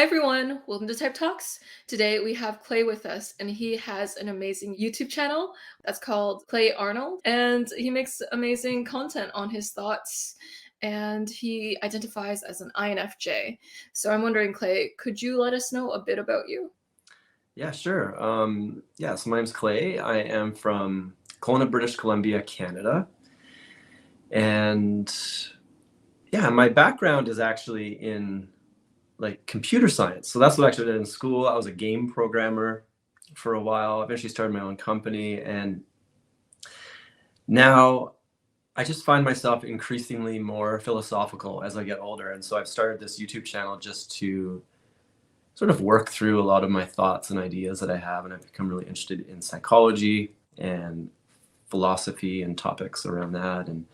everyone, welcome to Type Talks. Today we have Clay with us, and he has an amazing YouTube channel that's called Clay Arnall, and he makes amazing content on his thoughts, and he identifies as an INFJ. So I'm wondering, Clay, could you let us know a bit about you? Yeah, sure. So my name's Clay. I am from Kelowna, British Columbia, Canada. And yeah, my background is actually in computer science. So that's what I actually did in school. I was a game programmer for a while. I eventually started my own company. And now I just find myself increasingly more philosophical as I get older. And so I've started this YouTube channel just to sort of work through a lot of my thoughts and ideas that I have. And I've become really interested in psychology and philosophy and topics around that and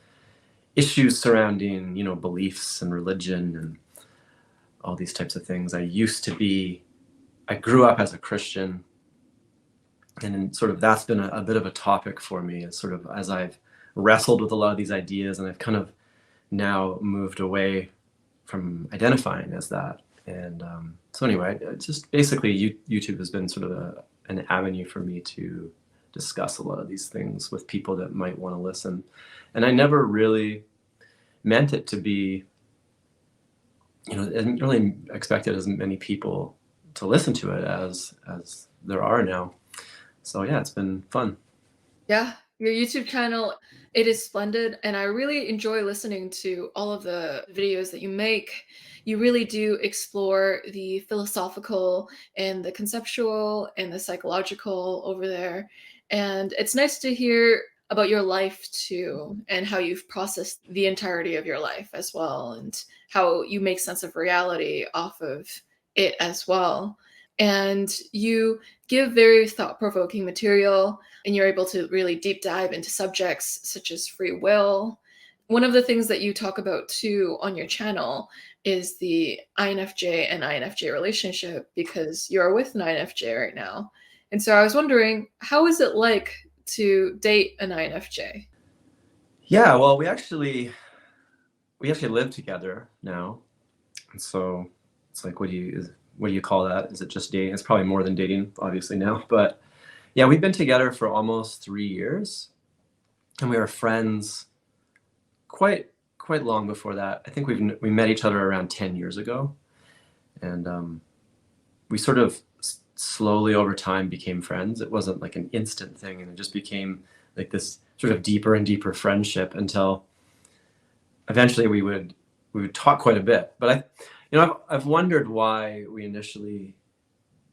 issues surrounding, beliefs and religion and all these types of things. I grew up as a Christian, and sort of that's been a bit of a topic for me as I've wrestled with a lot of these ideas, and I've kind of now moved away from identifying as that. And so anyway, just basically YouTube has been sort of an avenue for me to discuss a lot of these things with people that might want to listen. And I never really meant it to be, I didn't really expected as many people to listen to it as there are now. So yeah, it's been fun. Yeah, your YouTube channel, it is splendid, and I really enjoy listening to all of the videos that you make. You really do explore the philosophical and the conceptual and the psychological over there. And it's nice to hear about your life too, and how you've processed the entirety of your life as well, and how you make sense of reality off of it as well. And you give very thought-provoking material, and you're able to really deep dive into subjects such as free will. One of the things that you talk about too on your channel is the INFJ and INFJ relationship, because you're with an INFJ right now. And so I was wondering, how is it like to date an INFJ? Yeah, well, we actually live together now. And so it's like, what do you call that? Is it just dating? It's probably more than dating, obviously, now. But yeah, we've been together for almost 3 years, and we were friends quite long before that. I think we met each other around 10 years ago, and we sort of slowly over time became friends. It wasn't like an instant thing, and it just became like this sort of deeper and deeper friendship until eventually we would talk quite a bit. But I've wondered why we initially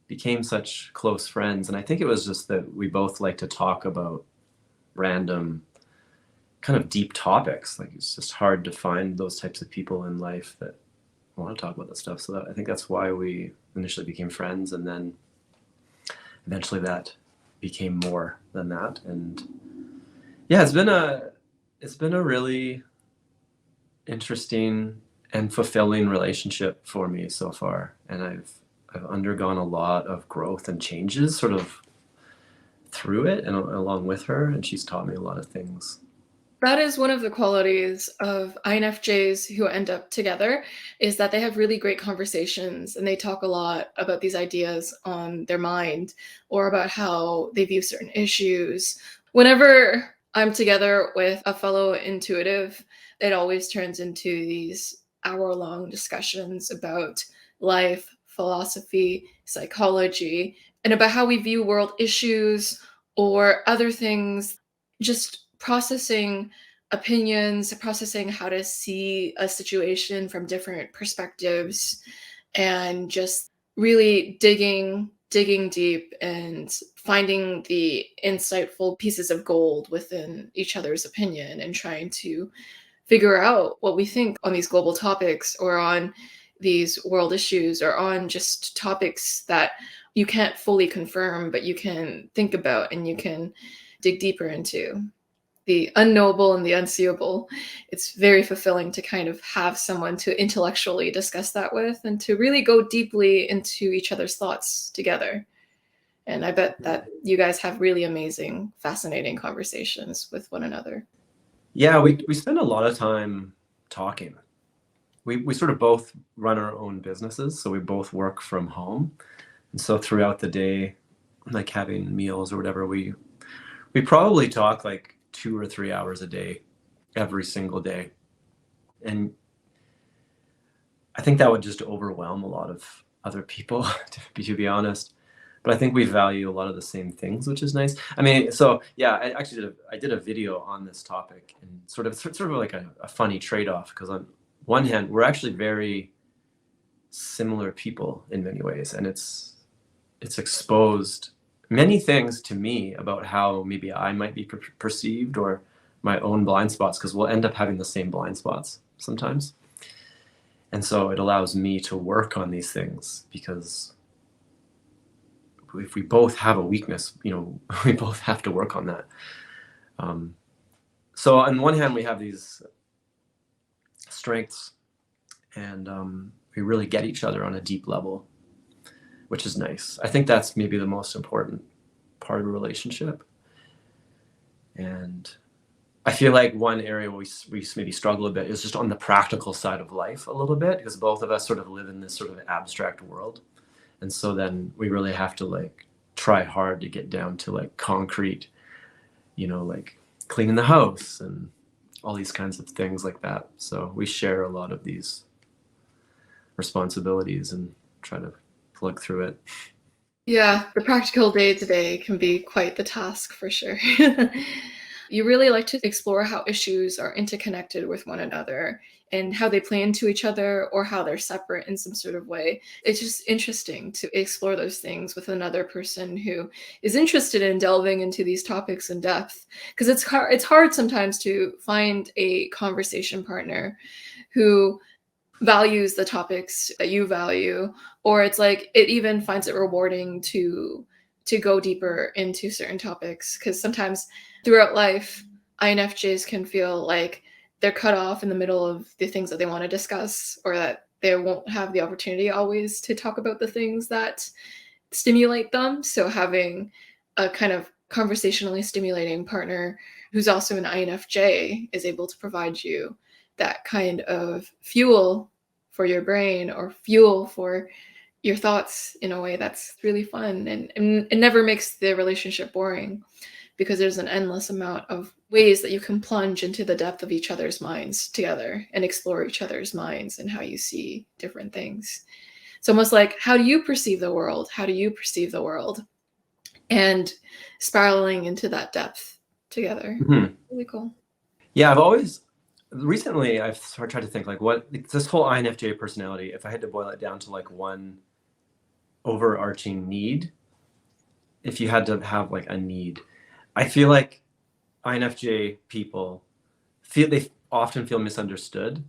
became such close friends, and I think it was just that we both like to talk about random kind of deep topics. Like, it's just hard to find those types of people in life that want to talk about that stuff. So I think that's why we initially became friends, and then eventually that became more than that. And yeah, it's been a really interesting and fulfilling relationship for me so far, and I've undergone a lot of growth and changes sort of through it and along with her, and she's taught me a lot of things. That is one of the qualities of INFJs who end up together, is that they have really great conversations, and they talk a lot about these ideas on their mind, or about how they view certain issues. Whenever I'm together with a fellow intuitive, it always turns into these hour-long discussions about life, philosophy, psychology, and about how we view world issues or other things, just processing opinions, processing how to see a situation from different perspectives, and just really digging deep and finding the insightful pieces of gold within each other's opinion, and trying to figure out what we think on these global topics, or on these world issues, or on just topics that you can't fully confirm, but you can think about and you can dig deeper into. The unknowable and the unseeable. It's very fulfilling to kind of have someone to intellectually discuss that with, and to really go deeply into each other's thoughts together. And I bet that you guys have really amazing, fascinating conversations with one another. Yeah, we spend a lot of time talking, we sort of both run our own businesses, so we both work from home. And so throughout the day, like having meals or whatever, we probably talk like 2 or 3 hours a day, every single day. And I think that would just overwhelm a lot of other people, to be honest. But I think we value a lot of the same things, which is nice. I mean, so yeah, I did a video on this topic, and sort of like a funny trade-off, because on one hand, we're actually very similar people in many ways, and it's exposed many things to me about how maybe I might be perceived, or my own blind spots, because we'll end up having the same blind spots sometimes. And so it allows me to work on these things, because if we both have a weakness, we both have to work on that. So on one hand, we have these strengths, and we really get each other on a deep level, which is nice. I think that's maybe the most important part of a relationship. And I feel like one area where we maybe struggle a bit is just on the practical side of life a little bit, because both of us sort of live in this sort of abstract world. And so then we really have to like try hard to get down to like concrete, like cleaning the house and all these kinds of things like that. So we share a lot of these responsibilities and try to plug through it. Yeah, the practical day-to-day can be quite the task for sure. You really like to explore how issues are interconnected with one another, and how they play into each other, or how they're separate in some sort of way. It's just interesting to explore those things with another person who is interested in delving into these topics in depth. Because it's hard sometimes to find a conversation partner who values the topics that you value, or it's like it even finds it rewarding to go deeper into certain topics, because sometimes throughout life INFJs can feel like they're cut off in the middle of the things that they want to discuss, or that they won't have the opportunity always to talk about the things that stimulate them. So having a kind of conversationally stimulating partner who's also an INFJ is able to provide you that kind of fuel for your brain, or fuel for your thoughts, in a way that's really fun, and it never makes the relationship boring, because there's an endless amount of ways that you can plunge into the depth of each other's minds together and explore each other's minds and how you see different things. It's almost like, how do you perceive the world? How do you perceive the world? And spiraling into that depth together. Mm-hmm. Really cool. Yeah, recently I've tried to think like what this whole INFJ personality, if I had to boil it down to like one overarching need, if you had to have like a need, I feel like INFJ people they often feel misunderstood.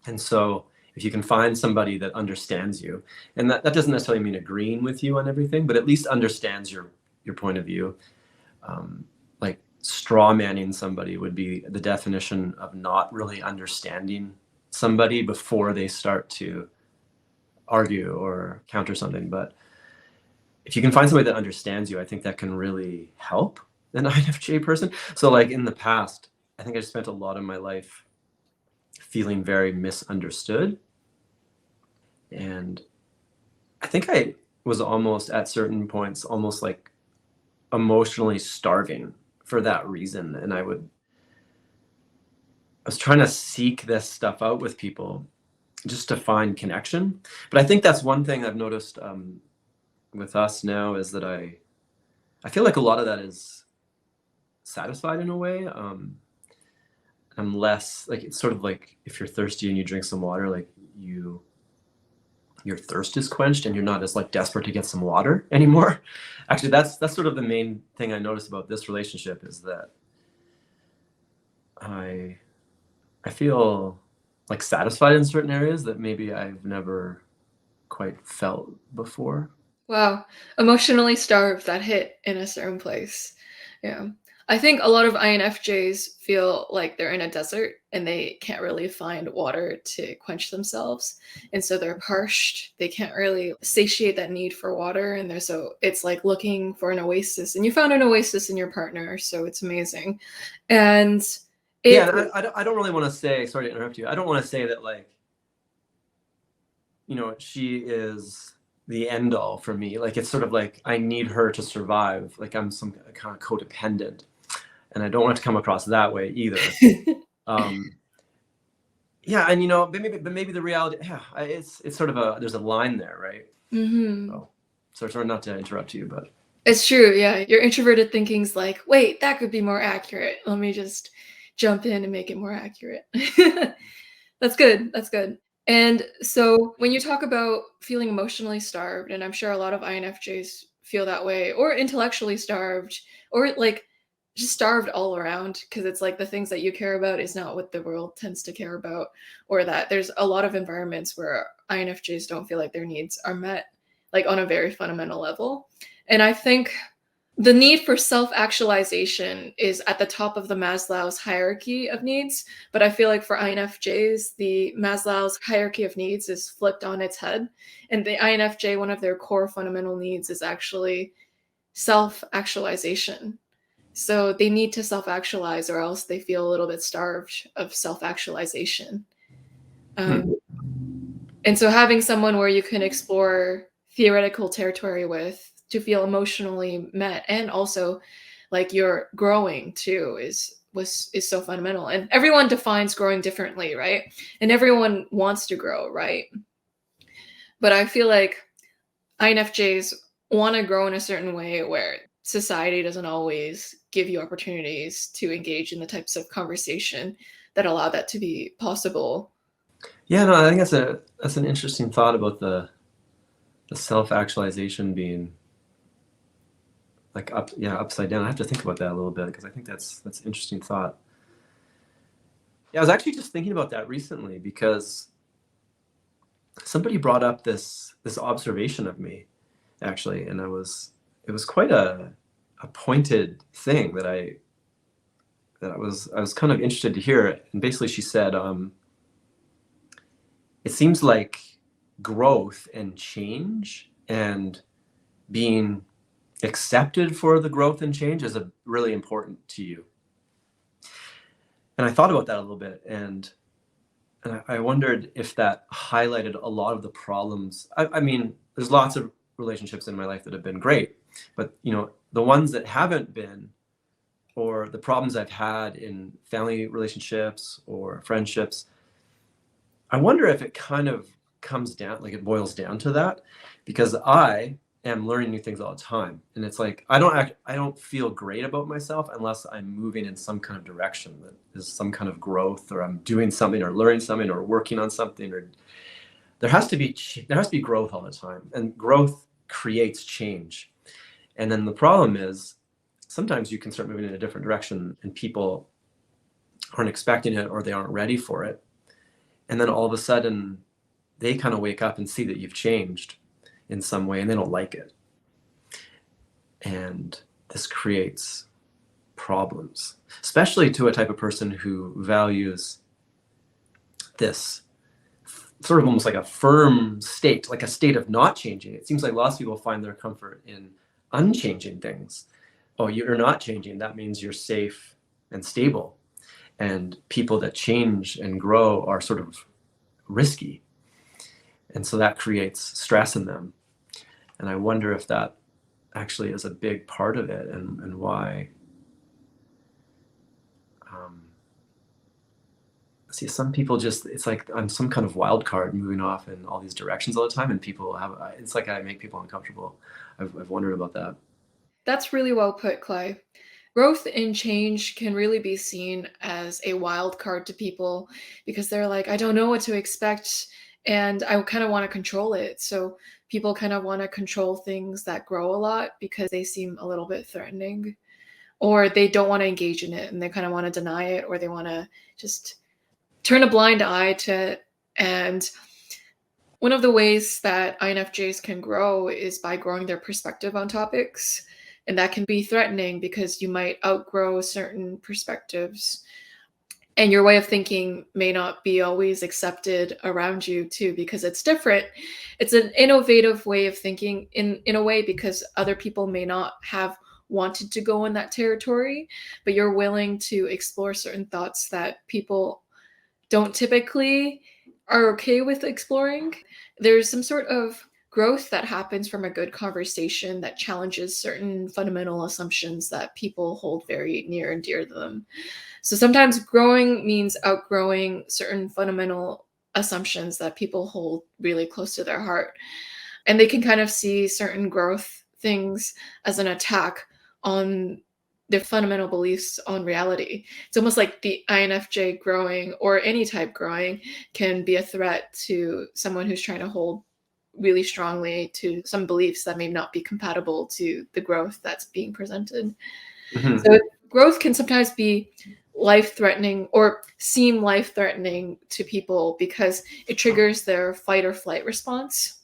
And so if you can find somebody that understands you, and that doesn't necessarily mean agreeing with you on everything, but at least understands your point of view. Like straw manning somebody would be the definition of not really understanding somebody before they start to argue or counter something. But if you can find somebody that understands you, I think that can really help an INFJ person. So like in the past, I think I spent a lot of my life feeling very misunderstood. And I think I was almost at certain points, almost like emotionally starving for that reason. And I was trying to seek this stuff out with people just to find connection. But I think that's one thing I've noticed with us now, is that I feel like a lot of that is satisfied in a way. I'm less like, it's sort of like if you're thirsty and you drink some water, like your thirst is quenched and you're not as like desperate to get some water anymore. Actually, that's sort of the main thing I noticed about this relationship, is that I feel like satisfied in certain areas that maybe I've never quite felt before. Wow. Emotionally starved, that hit in a certain place. Yeah. I think a lot of INFJs feel like they're in a desert and they can't really find water to quench themselves. And so they're parched. They can't really satiate that need for water. And it's like looking for an oasis. And you found an oasis in your partner. So it's amazing. And I don't really want to say, sorry to interrupt you, I don't want to say that like she is the end all for me. Like, it's sort of like I need her to survive. Like, I'm some kind of codependent, and I don't want it to come across that way either. Yeah, and but maybe the reality, yeah, it's sort of there's a line there, right? Mm-hmm. So sorry not to interrupt you, but it's true. Yeah, your introverted thinking's like, wait, that could be more accurate. Let me just jump in and make it more accurate. That's good. That's good. And so when you talk about feeling emotionally starved, and I'm sure a lot of INFJs feel that way, or intellectually starved, or like just starved all around, because it's like the things that you care about is not what the world tends to care about, or that there's a lot of environments where INFJs don't feel like their needs are met, like on a very fundamental level. And I think the need for self-actualization is at the top of the Maslow's hierarchy of needs, but I feel like for INFJs, the Maslow's hierarchy of needs is flipped on its head. And the INFJ, one of their core fundamental needs is actually self-actualization. So they need to self-actualize, or else they feel a little bit starved of self-actualization. And so having someone where you can explore theoretical territory with, to feel emotionally met, and also like you're growing too, is so fundamental. And everyone defines growing differently, right? And everyone wants to grow, right? But I feel like INFJs want to grow in a certain way where society doesn't always give you opportunities to engage in the types of conversation that allow that to be possible. Yeah, no, I think that's an interesting thought about the self-actualization being like upside down. I have to think about that a little bit, because I think that's an interesting thought. Yeah, I was actually just thinking about that recently, because somebody brought up this observation of me, actually, and it was quite a pointed thing that I was kind of interested to hear. And basically she said, it seems like growth and change and being accepted for the growth and change is really important to you. And I thought about that a little bit, and I wondered if that highlighted a lot of the problems. I mean, there's lots of relationships in my life that have been great, but the ones that haven't been, or the problems I've had in family relationships or friendships, I wonder if it kind of comes down, like it boils down to that, because I am learning new things all the time. And it's like, I don't feel great about myself unless I'm moving in some kind of direction that is some kind of growth, or I'm doing something or learning something or working on something, or there has to be growth all the time, and growth creates change. And then the problem is sometimes you can start moving in a different direction and people aren't expecting it, or they aren't ready for it. And then all of a sudden they kind of wake up and see that you've changed in some way, and they don't like it. And this creates problems, especially to a type of person who values this sort of almost like a firm state, like a state of not changing. It seems like lots of people find their comfort in unchanging things. Oh, you're not changing. That means you're safe and stable. And people that change and grow are sort of risky. And so that creates stress in them. And I wonder if that actually is a big part of it, and why. See, some people just, it's like I'm some kind of wild card moving off in all these directions all the time, and it's like I make people uncomfortable. I've wondered about that. That's really well put, Clay. Growth and change can really be seen as a wild card to people, because they're like, I don't know what to expect, and I kind of want to control it. So people kind of want to control things that grow a lot because they seem a little bit threatening, or they don't want to engage in it and they kind of want to deny it, or they want to just turn a blind eye to it. And one of the ways that INFJs can grow is by growing their perspective on topics. And that can be threatening because you might outgrow certain perspectives. And your way of thinking may not be always accepted around you too, because it's different. It's an innovative way of thinking in a way, because other people may not have wanted to go in that territory, but you're willing to explore certain thoughts that people don't typically, are okay with exploring. There's some sort of growth that happens from a good conversation that challenges certain fundamental assumptions that people hold very near and dear to them. So sometimes growing means outgrowing certain fundamental assumptions that people hold really close to their heart. And they can kind of see certain growth things as an attack on their fundamental beliefs on reality. It's almost like the INFJ growing, or any type growing, can be a threat to someone who's trying to hold really strongly to some beliefs that may not be compatible to the growth that's being presented. Mhm. So growth can sometimes be life-threatening or seem life-threatening to people because it triggers their fight or flight response.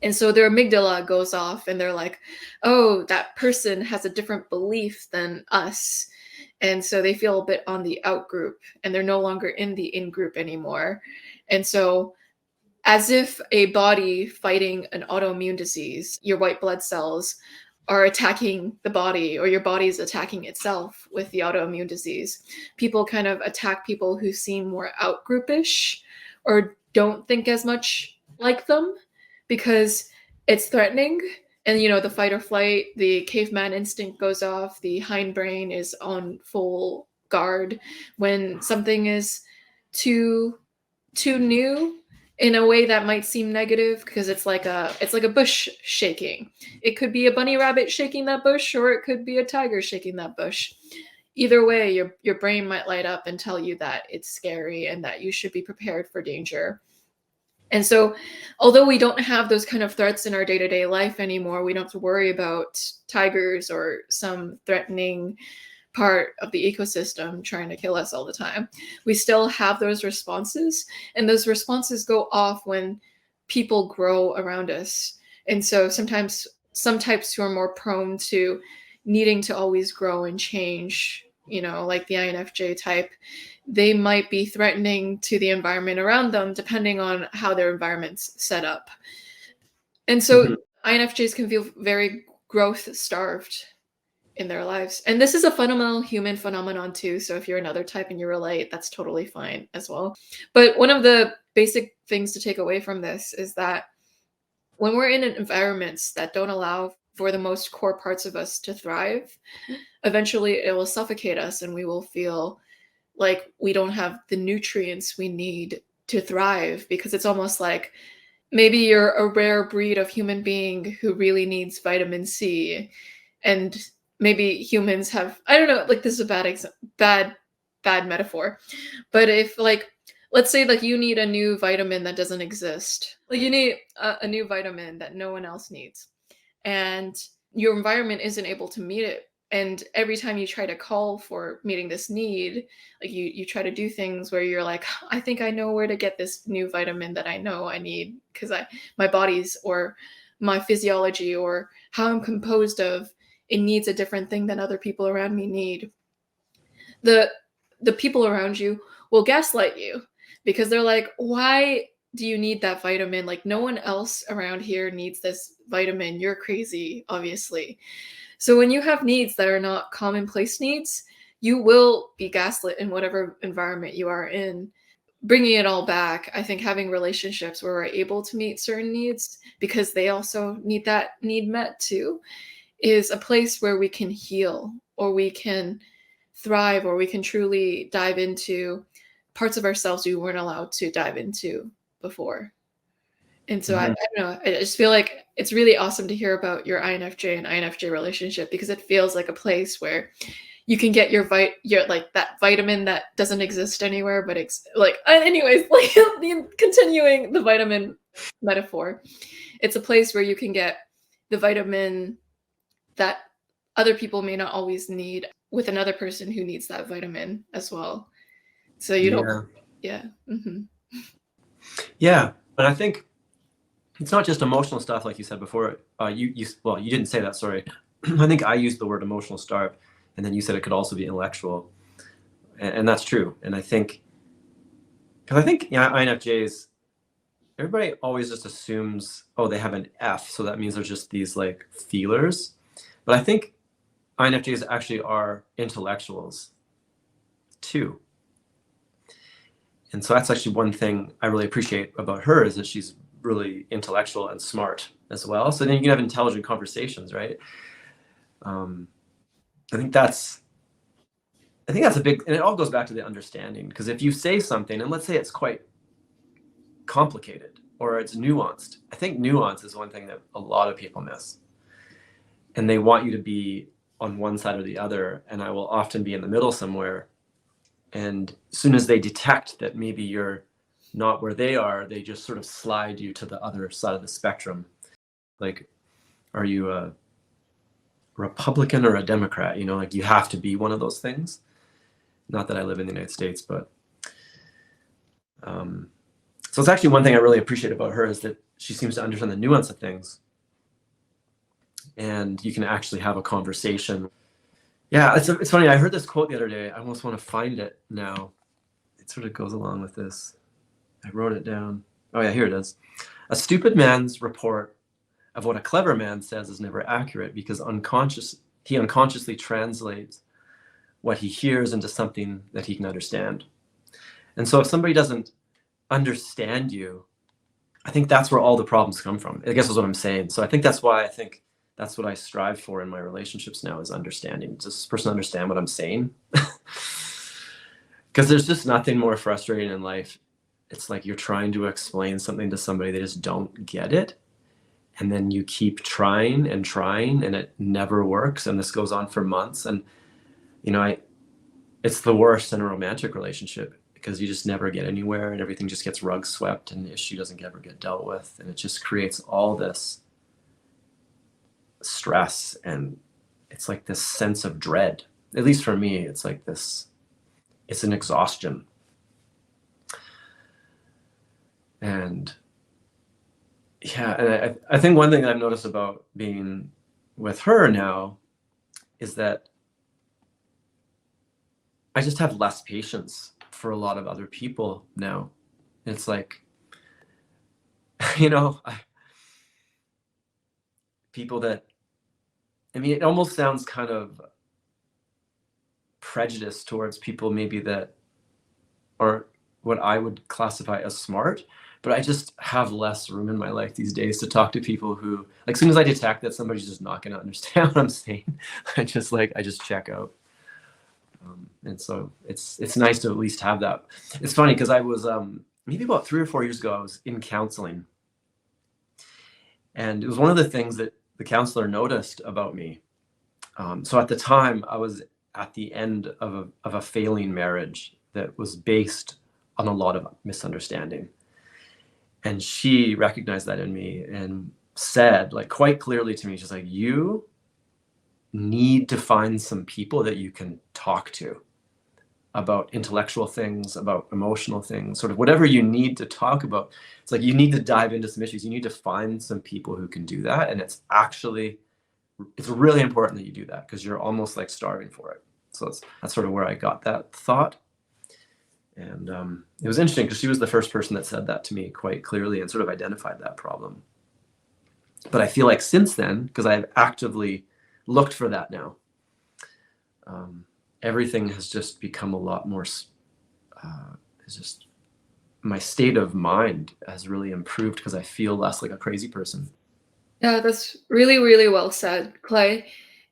And so their amygdala goes off and they're like, oh, that person has a different belief than us. And so they feel a bit on the out group and they're no longer in the in group anymore. And so, as if a body fighting an autoimmune disease, your white blood cells are attacking the body, or your body is attacking itself with the autoimmune disease. People kind of attack people who seem more out groupish or don't think as much like them because it's threatening. And the fight or flight, the caveman instinct goes off, the hindbrain is on full guard when something is too new in a way that might seem negative, because it's like a bush shaking. It could be a bunny rabbit shaking that bush, or it could be a tiger shaking that bush. Either way, your brain might light up and tell you that it's scary and that you should be prepared for danger. And so, although we don't have those kind of threats in our day-to-day life anymore, we don't have to worry about tigers or some threatening part of the ecosystem trying to kill us all the time. We still have those responses, and those responses go off when people grow around us. And so sometimes some types who are more prone to needing to always grow and change, like the INFJ type, they might be threatening to the environment around them depending on how their environment's set up. And so Mhm. INFJs can feel very growth starved in their lives. And this is a fundamental human phenomenon too. So if you're another type and you relate, that's totally fine as well. But one of the basic things to take away from this is that when we're in environments that don't allow for the most core parts of us to thrive, eventually it will suffocate us and we will feel like we don't have the nutrients we need to thrive, because it's almost like maybe you're a rare breed of human being who really needs vitamin C, and maybe humans have, I don't know, like, this is a bad metaphor, but if, like, let's say like you need a new vitamin that doesn't exist, like you need a new vitamin that no one else needs, and your environment isn't able to meet it. And every time you try to call for meeting this need, like you try to do things where you're like, I think I know where to get this new vitamin that I know I need, because my body's, or my physiology, or how I'm composed of, it needs a different thing than other people around me need. The people around you will gaslight you, because they're like, why do you need that vitamin? Like, no one else around here needs this vitamin. You're crazy, obviously. So when you have needs that are not commonplace needs, you will be gaslit in whatever environment you are in. Bringing it all back, I think having relationships where we're able to meet certain needs because they also need that need met too, is a place where we can heal, or we can thrive, or we can truly dive into parts of ourselves we weren't allowed to dive into before. And so I Mhm. don't know, I just feel like it's really awesome to hear about your INFJ and INFJ relationship, because it feels like a place where you can get your like that vitamin that doesn't exist anywhere, but it's like, anyways, like continuing the vitamin metaphor, it's a place where you can get the vitamin that other people may not always need, with another person who needs that vitamin as well. So you don't, Yeah. yeah. Hmm. Yeah. But I think it's not just emotional stuff, like you said before. Well, you didn't say that. Sorry. I think I used the word emotional starve, and then you said it could also be intellectual, and that's true. And I think, because I think, yeah, INFJs, everybody always just assumes, oh, they have an F, so that means they're just these like feelers. But I think INFJs actually are intellectuals too. And so that's actually one thing I really appreciate about her, is that she's really intellectual and smart as well. So then you can have intelligent conversations, right? I think that's a big, and it all goes back to the understanding. Because if you say something, and let's say it's quite complicated or it's nuanced, I think nuance is one thing that a lot of people miss. And they want you to be on one side or the other, and I will often be in the middle somewhere. And as soon as they detect that maybe you're not where they are, they just sort of slide you to the other side of the spectrum. Like, are you a Republican or a Democrat? You know, like, you have to be one of those things. Not that I live in the United States, but so it's actually one thing I really appreciate about her, is that she seems to understand the nuance of things, and you can actually have a conversation. Yeah, it's funny. I heard this quote the other day. I almost want to find it now. It sort of goes along with this. I wrote it down. Oh yeah, here it is. A stupid man's report of what a clever man says is never accurate, because he unconsciously translates what he hears into something that he can understand. And so if somebody doesn't understand you, I think that's where all the problems come from, I guess is what I'm saying. So I think that's why I think that's what I strive for in my relationships now, is understanding. Does this person understand what I'm saying? Because there's just nothing more frustrating in life. It's like you're trying to explain something to somebody, they just don't get it. And then you keep trying and trying, and it never works. And this goes on for months. And, you know, it's the worst in a romantic relationship, because you just never get anywhere, and everything just gets rug swept, and the issue doesn't ever get dealt with. And it just creates all this stress, and it's like this sense of dread. At least for me, it's like this, it's an exhaustion. And yeah, and I think one thing that I've noticed about being with her now is that I just have less patience for a lot of other people now. It's like, you know, people that, I mean, it almost sounds kind of prejudiced towards people maybe that are what I would classify as smart, but I just have less room in my life these days to talk to people who, like, as soon as I detect that somebody's just not going to understand what I'm saying, I just check out. And so it's nice to at least have that. It's funny, because I was maybe about 3 or 4 years ago, I was in counseling, and it was one of the things that the counselor noticed about me. So at the time, I was at the end of a failing marriage that was based on a lot of misunderstanding, and she recognized that in me and said, like, quite clearly to me, she's like, you need to find some people that you can talk to about intellectual things, about emotional things, sort of whatever you need to talk about. It's like, you need to dive into some issues. You need to find some people who can do that. And it's really important that you do that, because you're almost like starving for it. So that's sort of where I got that thought. And it was interesting, because she was the first person that said that to me quite clearly and sort of identified that problem. But I feel like since then, because I've actively looked for that now, everything has just become a lot more, it's just, my state of mind has really improved, because I feel less like a crazy person. Yeah, that's really, really well said, Clay.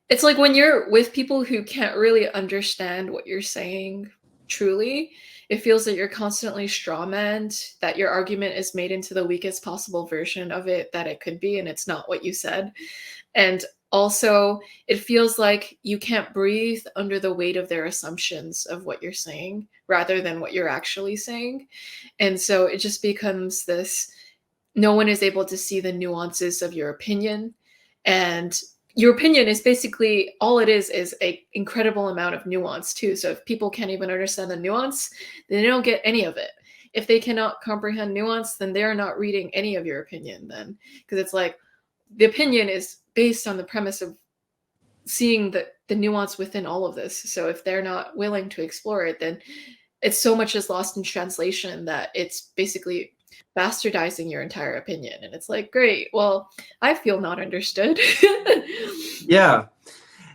It's like when you're with people who can't really understand what you're saying truly, it feels that you're constantly strawmanned, that your argument is made into the weakest possible version of it that it could be, and it's not what you said. And also, it feels like you can't breathe under the weight of their assumptions of what you're saying rather than what you're actually saying. And so it just becomes this, no one is able to see the nuances of your opinion. And your opinion is basically, all it is an incredible amount of nuance too. So if people can't even understand the nuance, then they don't get any of it. If they cannot comprehend nuance, then they're not reading any of your opinion then. Because it's like, the opinion is based on the premise of seeing the nuance within all of this. So if they're not willing to explore it, then it's so much is lost in translation that it's basically bastardizing your entire opinion. And it's like, great, well, I feel not understood. Yeah.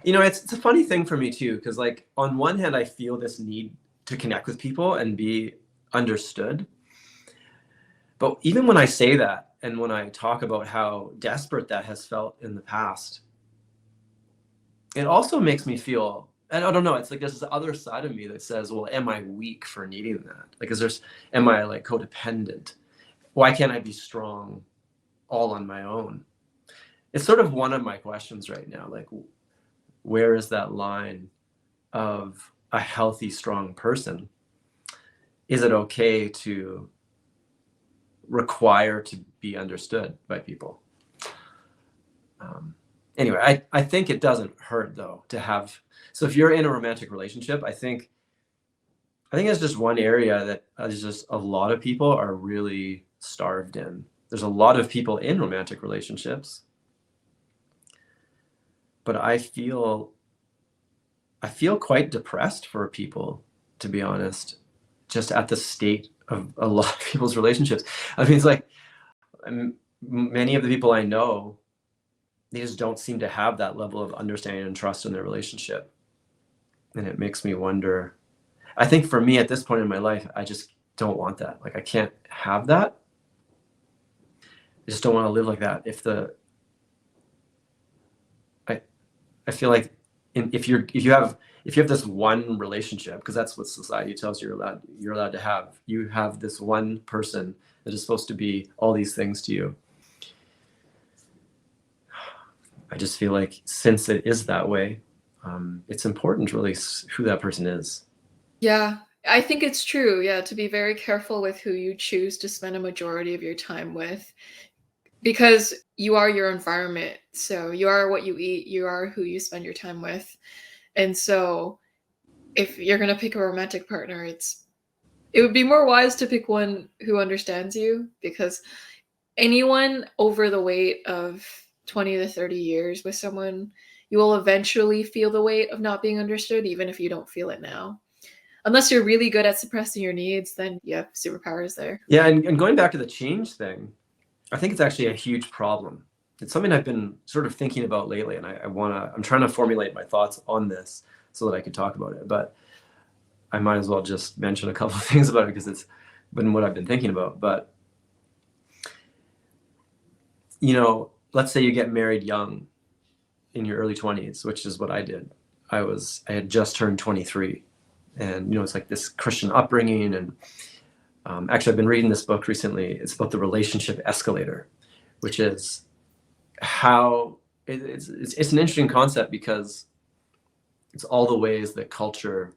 You know, it's a funny thing for me too, because, like, on one hand, I feel this need to connect with people and be understood. But even when I say that, and when I talk about how desperate that has felt in the past, it also makes me feel, and I don't know, it's like there's this other side of me that says, well, am I weak for needing that? Like, am I like codependent? Why can't I be strong all on my own? It's sort of one of my questions right now. Like, where is that line of a healthy, strong person? Is it okay to require to be understood by people? Anyway, I think it doesn't hurt though to have, so if you're in a romantic relationship, I think it's just one area that is just a lot of people are really starved in. There's a lot of people in romantic relationships, but I feel quite depressed for people, to be honest, just at the state of a lot of people's relationships. I mean, it's like many of the people I know, they just don't seem to have that level of understanding and trust in their relationship. And it makes me wonder, I think for me at this point in my life, I just don't want that. Like, I can't have that. I just don't want to live like that. I feel like if you have this one relationship, because that's what society tells you you're allowed to have. You have this one person that is supposed to be all these things to you. I just feel like since it is that way, it's important really who that person is. Yeah, I think it's true. Yeah, to be very careful with who you choose to spend a majority of your time with, because you are your environment. So you are what you eat, you are who you spend your time with. And so if you're going to pick a romantic partner, it would be more wise to pick one who understands you, because anyone over the weight of 20 to 30 years with someone, you will eventually feel the weight of not being understood, even if you don't feel it now. Unless you're really good at suppressing your needs, then you have superpowers there. Yeah, and going back to the change thing, I think it's actually a huge problem. It's something I've been sort of thinking about lately, and I'm trying to formulate my thoughts on this so that I can talk about it. But I might as well just mention a couple of things about it because it's been what I've been thinking about. But, let's say you get married young in your early 20s, which is what I did. I had just turned 23, and it's like this Christian upbringing. And actually, I've been reading this book recently. It's about the relationship escalator, which is how it's an interesting concept, because it's all the ways that culture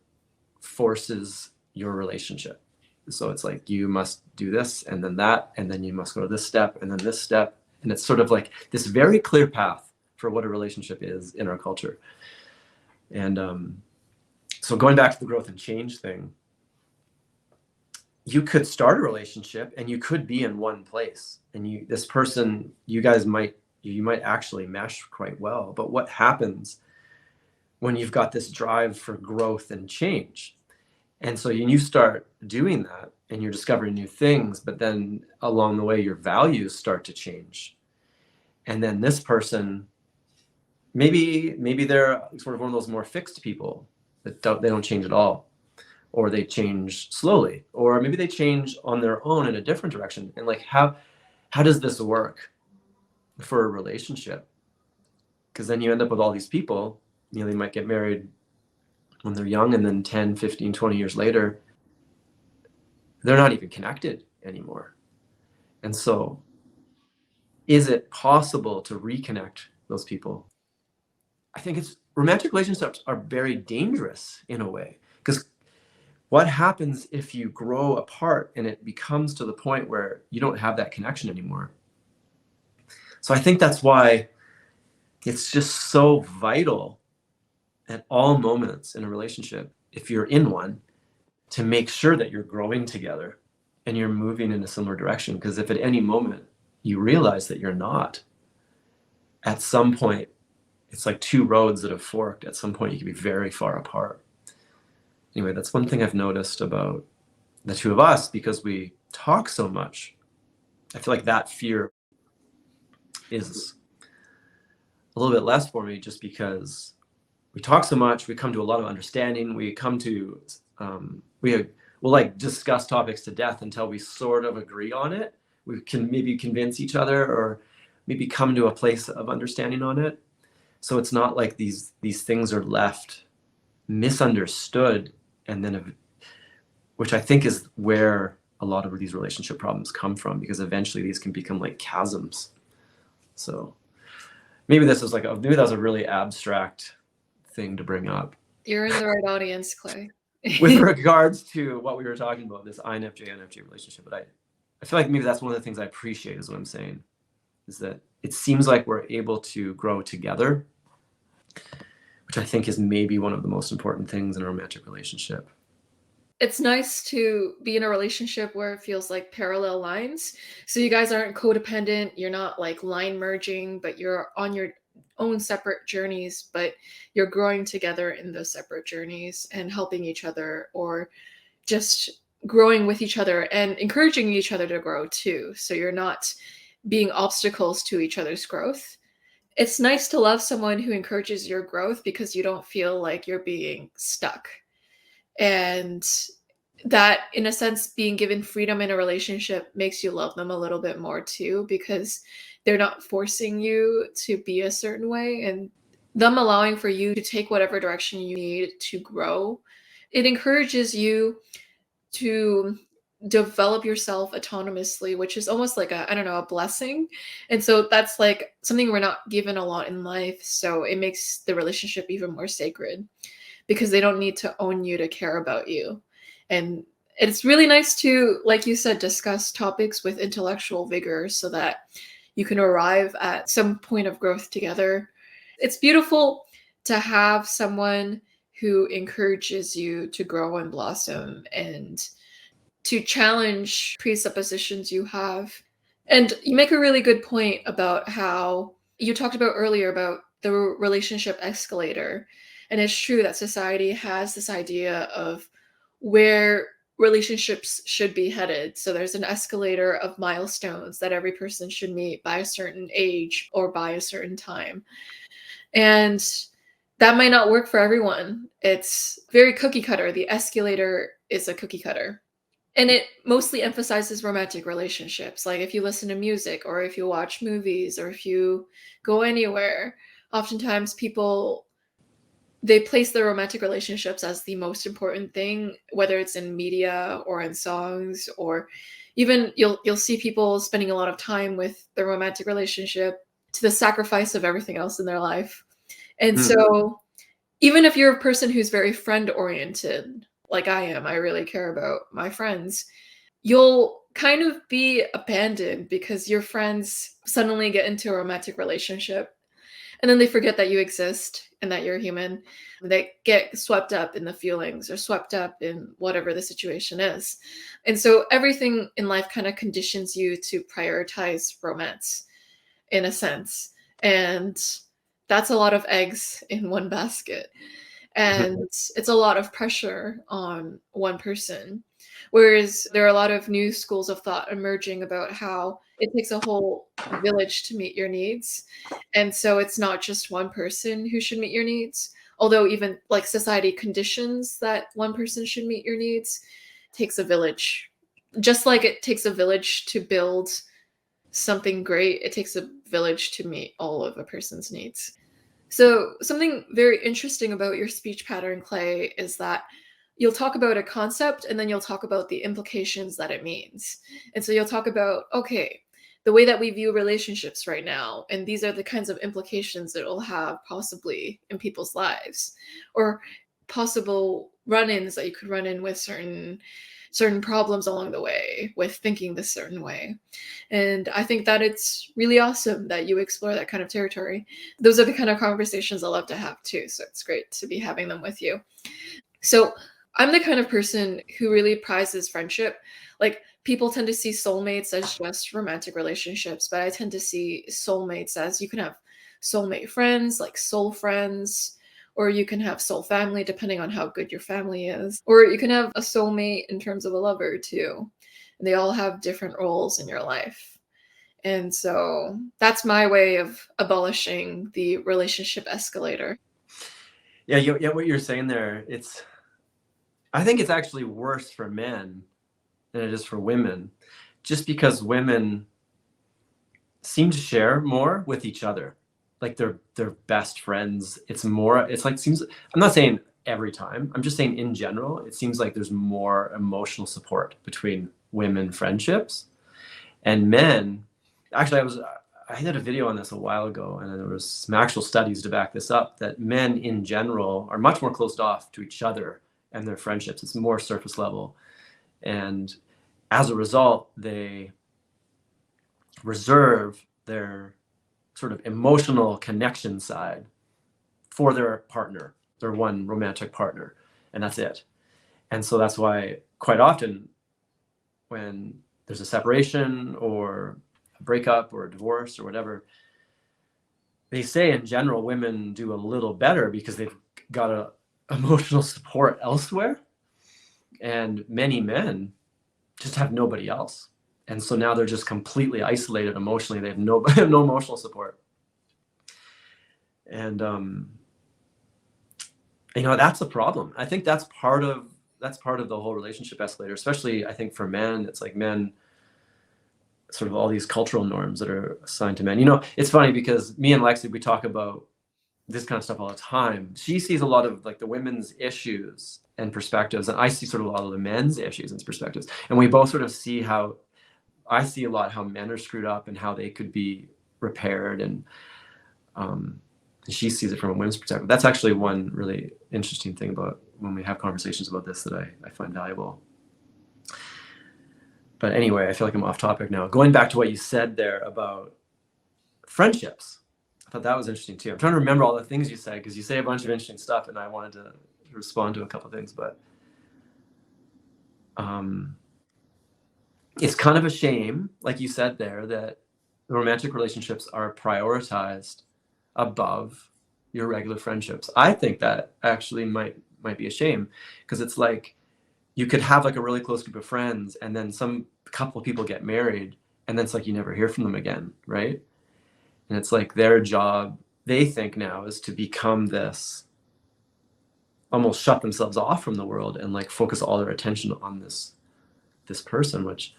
forces your relationship. So it's like, you must do this and then that, and then you must go to this step and then this step. And it's sort of like this very clear path for what a relationship is in our culture. And so going back to the growth and change thing, you could start a relationship and you could be in one place, and this person, you might actually mesh quite well. But what happens when you've got this drive for growth and change? And so you start doing that and you're discovering new things, but then along the way, your values start to change. And then this person, maybe they're sort of one of those more fixed people that they don't change at all, or they change slowly, or maybe they change on their own in a different direction. And like, how does this work for a relationship? Because then you end up with all these people, they might get married when they're young, and then 10, 15, 20 years later, they're not even connected anymore. And so is it possible to reconnect those people? I think romantic relationships are very dangerous in a way, because what happens if you grow apart and it becomes to the point where you don't have that connection anymore? So I think that's why it's just so vital at all moments in a relationship, if you're in one, to make sure that you're growing together and you're moving in a similar direction. Because if at any moment you realize that you're not, at some point, it's like two roads that have forked. At some point, you can be very far apart. Anyway, that's one thing I've noticed about the two of us, because we talk so much. I feel like that fear is a little bit less for me, just because we talk so much. We come to a lot of understanding. We come to we we'll like discuss topics to death until we sort of agree on it. We can maybe convince each other or maybe come to a place of understanding on it. So it's not like these things are left misunderstood, and then, which I think is where a lot of these relationship problems come from, because eventually these can become like chasms. So maybe this is maybe that was a really abstract thing to bring up. You're in the right audience, Clay. With regards to what we were talking about, this INFJ INFJ relationship, but I feel like maybe that's one of the things I appreciate, is what I'm saying, is that it seems like we're able to grow together, which I think is maybe one of the most important things in a romantic relationship. It's nice to be in a relationship where it feels like parallel lines. So you guys aren't codependent, you're not like line merging, but you're on your own separate journeys, but you're growing together in those separate journeys and helping each other, or just growing with each other and encouraging each other to grow too. So you're not being obstacles to each other's growth. It's nice to love someone who encourages your growth, because you don't feel like you're being stuck. And that, in a sense, being given freedom in a relationship makes you love them a little bit more too, because they're not forcing you to be a certain way, and them allowing for you to take whatever direction you need to grow. It encourages you to develop yourself autonomously, which is almost like a blessing. And so that's like something we're not given a lot in life. So it makes the relationship even more sacred, because they don't need to own you to care about you. And it's really nice to, like you said, discuss topics with intellectual vigor so that you can arrive at some point of growth together. It's beautiful to have someone who encourages you to grow and blossom and to challenge presuppositions you have. And you make a really good point about how you talked about earlier about the relationship escalator. And it's true that society has this idea of where relationships should be headed. So there's an escalator of milestones that every person should meet by a certain age or by a certain time. And that might not work for everyone. It's very cookie cutter. The escalator is a cookie cutter. And it mostly emphasizes romantic relationships. Like if you listen to music, or if you watch movies, or if you go anywhere, oftentimes people, they place their romantic relationships as the most important thing, whether it's in media or in songs, or even you'll see people spending a lot of time with their romantic relationship to the sacrifice of everything else in their life. And so even if you're a person who's very friend oriented, like I am, I really care about my friends, you'll kind of be abandoned because your friends suddenly get into a romantic relationship, and then they forget that you exist and that you're human. They get swept up in the feelings or swept up in whatever the situation is. And so everything in life kind of conditions you to prioritize romance in a sense. And that's a lot of eggs in one basket. And it's a lot of pressure on one person. Whereas there are a lot of new schools of thought emerging about how it takes a whole village to meet your needs. And so it's not just one person who should meet your needs. Although even like society conditions that one person should meet your needs, it takes a village. Just like it takes a village to build something great, it takes a village to meet all of a person's needs. So something very interesting about your speech pattern, Clay, is that you'll talk about a concept and then you'll talk about the implications that it means. And so you'll talk about, okay, the way that we view relationships right now, and these are the kinds of implications that it will have possibly in people's lives, or possible run-ins that you could run in with certain problems along the way with thinking this certain way. And I think that it's really awesome that you explore that kind of territory. Those are the kind of conversations I love to have too. So it's great to be having them with you. So I'm the kind of person who really prizes friendship. Like people tend to see soulmates as just romantic relationships, but I tend to see soulmates as you can have soulmate friends, like soul friends, or you can have soul family depending on how good your family is, or you can have a soulmate in terms of a lover too. And they all have different roles in your life. And so that's my way of abolishing the relationship escalator. Yeah, what you're saying there, I think it's actually worse for men than it is for women, just because women seem to share more with each other, like they're best friends. It's like, seems, I'm not saying every time, I'm just saying in general, it seems like there's more emotional support between women friendships and men. Actually, I did a video on this a while ago, and there was some actual studies to back this up, that men in general are much more closed off to each other and their friendships. It's more surface level, and as a result, they reserve their sort of emotional connection side for their partner, their one romantic partner, and that's it. And so that's why quite often when there's a separation or a breakup or a divorce or whatever, they say in general women do a little better because they've got a emotional support elsewhere, and many men just have nobody else. And so now they're just completely isolated emotionally. They have no emotional support. And that's a problem. I think that's part of the whole relationship escalator, especially I think for men. It's like men, sort of all these cultural norms that are assigned to men. It's funny because me and Lexi, we talk about this kind of stuff all the time. She sees a lot of like the women's issues and perspectives, and I see sort of a lot of the men's issues and perspectives. And we both sort of see how, I see a lot how men are screwed up and how they could be repaired, and she sees it from a women's perspective. That's actually one really interesting thing about when we have conversations about this that I find valuable. But anyway, I feel like I'm off topic now. Going back to what you said there about friendships, I thought that was interesting too. I'm trying to remember all the things you said, because you say a bunch of interesting stuff, and I wanted to respond to a couple of things. But it's kind of a shame, like you said there, that the romantic relationships are prioritized above your regular friendships. I think that actually might be a shame, because it's like you could have like a really close group of friends, and then some couple of people get married, and then it's like you never hear from them again, right? And it's like their job, they think now, is to become this, almost shut themselves off from the world and like focus all their attention on this person, which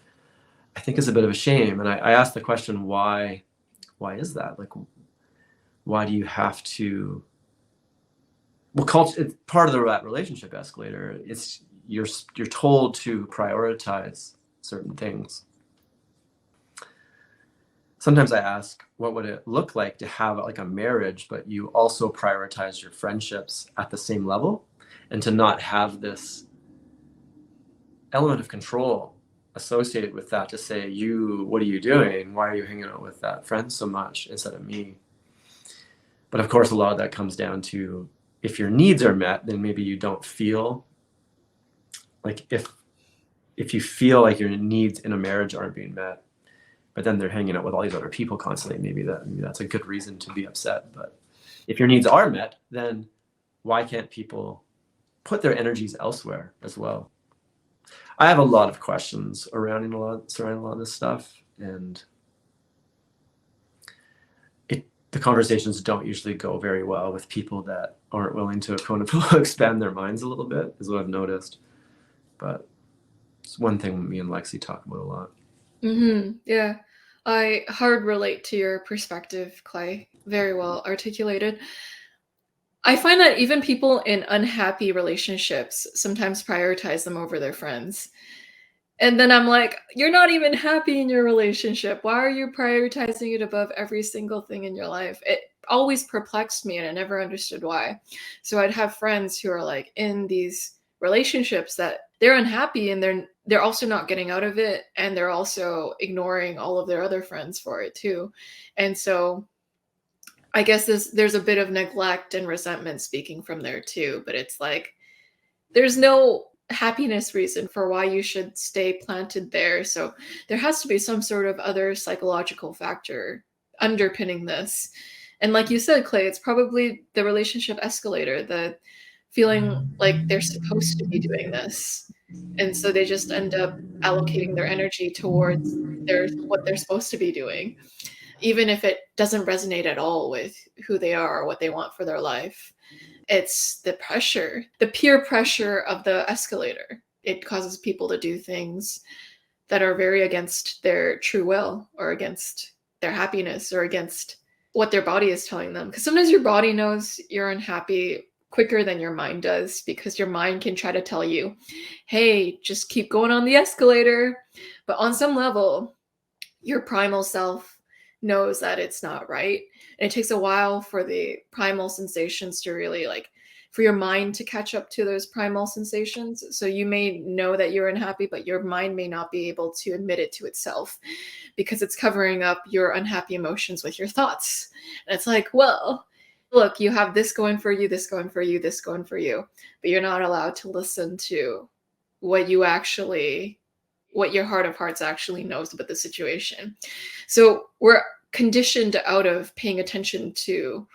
I think is a bit of a shame. And I asked the question, why is that? Like, why do you have to? Well, culture, it's part of that relationship escalator. It's you're told to prioritize certain things. Sometimes I ask, what would it look like to have like a marriage, but you also prioritize your friendships at the same level, and to not have this element of control associated with that, to say, what are you doing? Why are you hanging out with that friend so much instead of me? But of course, a lot of that comes down to, if your needs are met, then maybe you don't feel like, if you feel like your needs in a marriage aren't being met, but then they're hanging out with all these other people constantly, maybe that's a good reason to be upset. But if your needs are met, then why can't people put their energies elsewhere as well? I have a lot of questions surrounding a lot of this stuff, and the conversations don't usually go very well with people that aren't willing to expand their minds a little bit, is what I've noticed. But it's one thing me and Lexi talk about a lot. Yeah, I hard relate to your perspective, Clay. Very well articulated. I find that even people in unhappy relationships sometimes prioritize them over their friends. And then I'm like, you're not even happy in your relationship. Why are you prioritizing it above every single thing in your life? It always perplexed me, and I never understood why. So I'd have friends who are like in these relationships that they're unhappy, and they're also not getting out of it, and they're also ignoring all of their other friends for it too. And so I guess there's a bit of neglect and resentment speaking from there too, but it's like there's no happiness reason for why you should stay planted there. So there has to be some sort of other psychological factor underpinning this. And like you said, Clay, it's probably the relationship escalator, the feeling like they're supposed to be doing this. And so they just end up allocating their energy towards what they're supposed to be doing, even if it doesn't resonate at all with who they are or what they want for their life. It's the pressure, the peer pressure of the escalator. It causes people to do things that are very against their true will, or against their happiness, or against what their body is telling them. Because sometimes your body knows you're unhappy quicker than your mind does, because your mind can try to tell you, hey, just keep going on the escalator. But on some level, your primal self knows that it's not right. And it takes a while for the primal sensations to really, like, for your mind to catch up to those primal sensations. So you may know that you're unhappy, but your mind may not be able to admit it to itself, because it's covering up your unhappy emotions with your thoughts. And it's like, well, look, you have this going for you, this going for you, this going for you, but you're not allowed to listen to what your heart of hearts actually knows about the situation. So we're conditioned out of paying attention to